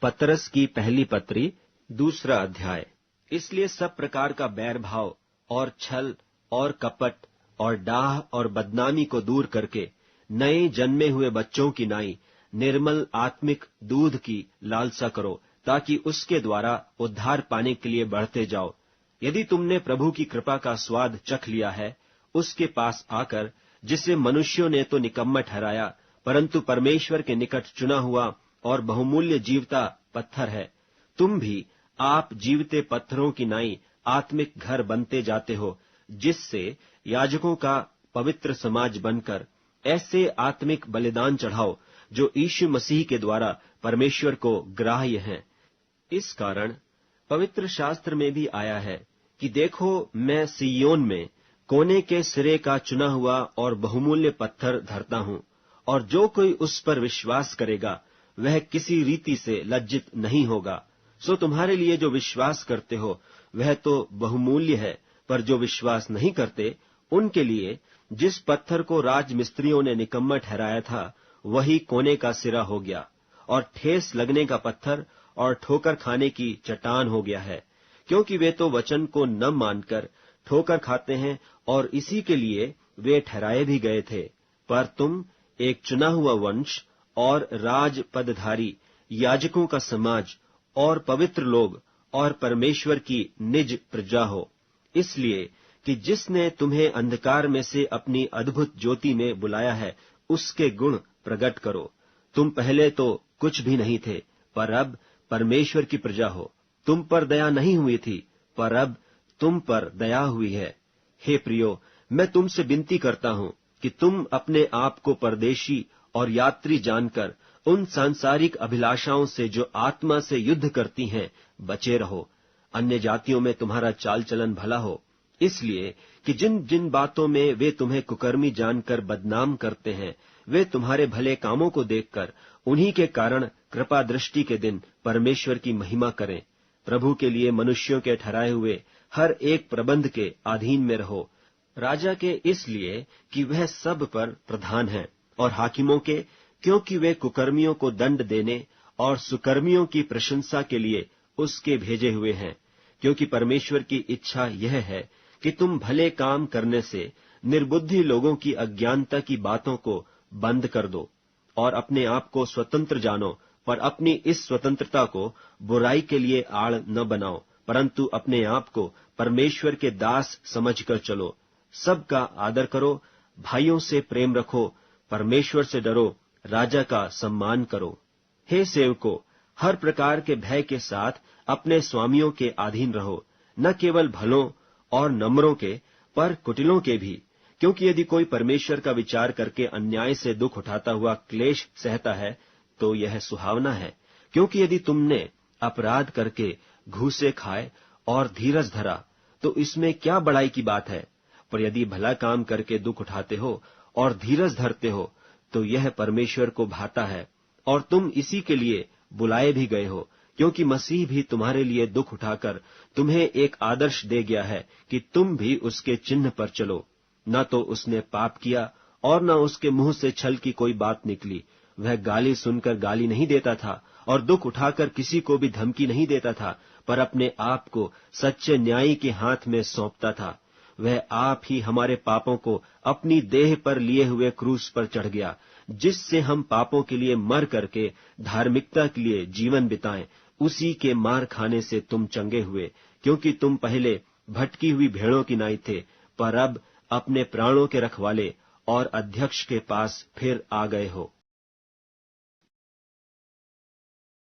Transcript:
पतरस की पहली पत्री, 2 अध्याय। इसलिए सब प्रकार का बैर भाव और छल और कपट और डाह और बदनामी को दूर करके नए जन्मे हुए बच्चों की नाई निर्मल आत्मिक दूध की लालसा करो, ताकि उसके द्वारा उद्धार पाने के लिए बढ़ते जाओ। यदि तुमने प्रभु की कृपा का स्वाद चख लिया है, उसके पास आकर, जिसे मनुष्यों ने तो निकम्मा ठहराया, परंतु परमेश्वर के निकट चुना हुआ और बहुमूल्य जीवता पत्थर है, तुम भी आप जीवते पत्थरों की नाई आत्मिक घर बनते जाते हो, जिससे याजकों का पवित्र समाज बनकर ऐसे आत्मिक बलिदान चढ़ाओ जो यीशु मसीह के द्वारा परमेश्वर को ग्राह्य हैं। इस कारण पवित्र शास्त्र में भी आया है कि देखो, मैं सिय्योन में कोने के सिरे का चुना हुआ और बहुमूल्य पत्थर धरता हूं, और जो कोई उस पर विश्वास करेगा वह किसी रीति से लज्जित नहीं होगा। सो तुम्हारे लिए जो विश्वास करते हो वह तो बहुमूल्य है, पर जो विश्वास नहीं करते उनके लिए जिस पत्थर को राजमिस्त्रियों ने निकम्मा ठहराया था, वही कोने का सिरा हो गया और ठेस लगने का पत्थर और ठोकर खाने की चट्टान हो गया है। क्योंकि वे तो वचन को न मानकर ठोकर खाते हैं, और इसी के लिए वे ठहराए भी गए थे। पर तुम एक चुना हुआ वंश और राज पदधारी, याजकों का समाज और पवित्र लोग और परमेश्वर की निज प्रजा हो, इसलिए कि जिसने तुम्हें अंधकार में से अपनी अद्भुत ज्योति में बुलाया है, उसके गुण प्रकट करो। तुम पहले तो कुछ भी नहीं थे, पर अब परमेश्वर की प्रजा हो। तुम पर दया नहीं हुई थी, पर अब तुम पर दया हुई है। हे प्रियो, मैं तुमसे विनती करता हूं कि तुम अपने आप को परदेशी और यात्री जानकर उन सांसारिक अभिलाषाओं से जो आत्मा से युद्ध करती हैं बचे रहो। अन्य जातियों में तुम्हारा चाल चलन भला हो, इसलिए कि जिन जिन बातों में वे तुम्हें कुकर्मी जानकर बदनाम करते हैं, वे तुम्हारे भले कामों को देखकर उन्हीं के कारण कृपा दृष्टि के दिन परमेश्वर की महिमा करें। प्रभु के लिए मनुष्यों के ठहराए हुए हर एक प्रबंध के अधीन में रहो, राजा के इसलिए कि वह सब पर प्रधान है, और हाकिमों के, क्योंकि वे कुकर्मियों को दंड देने और सुकर्मियों की प्रशंसा के लिए उसके भेजे हुए हैं। क्योंकि परमेश्वर की इच्छा यह है कि तुम भले काम करने से निर्बुद्धि लोगों की अज्ञानता की बातों को बंद कर दो, और अपने आप को स्वतंत्र जानो, पर अपनी इस स्वतंत्रता को बुराई के लिए आड़ न बनाओ, परंतु अपने आप को परमेश्वर के दास समझकर चलो। सबका आदर करो, भाइयों से प्रेम रखो, परमेश्वर से डरो, राजा का सम्मान करो। हे सेवको, हर प्रकार के भय के साथ अपने स्वामियों के अधीन रहो, न केवल भलों और नम्रों के, पर कुटिलों के भी। क्योंकि यदि कोई परमेश्वर का विचार करके अन्याय से दुख उठाता हुआ क्लेश सहता है, तो यह सुहावना है। क्योंकि यदि तुमने अपराध करके घूसे खाए और धीरज धरा, तो इसमें क्या बड़ाई की बात है। पर यदि भला काम करके दुख उठाते हो और धीरज धरते हो, तो यह परमेश्वर को भाता है, और तुम इसी के लिए बुलाए भी गए हो। क्योंकि मसीह भी तुम्हारे लिए दुख उठाकर तुम्हें एक आदर्श दे गया है कि तुम भी उसके चिन्ह पर चलो। न तो उसने पाप किया और न उसके मुंह से छल की कोई बात निकली। वह गाली सुनकर गाली नहीं देता था और दुख उठाकर किसी को भी धमकी नहीं देता था, पर अपने आप को सच्चे न्यायी के हाथ में सौंपता था। वह आप ही हमारे पापों को अपनी देह पर लिए हुए क्रूस पर चढ़ गया, जिससे हम पापों के लिए मर करके धार्मिकता के लिए जीवन बिताएं। उसी के मार खाने से तुम चंगे हुए, क्योंकि तुम पहले भटकी हुई भेड़ों की नाई थे, पर अब अपने प्राणों के रखवाले और अध्यक्ष के पास फिर आ गए हो।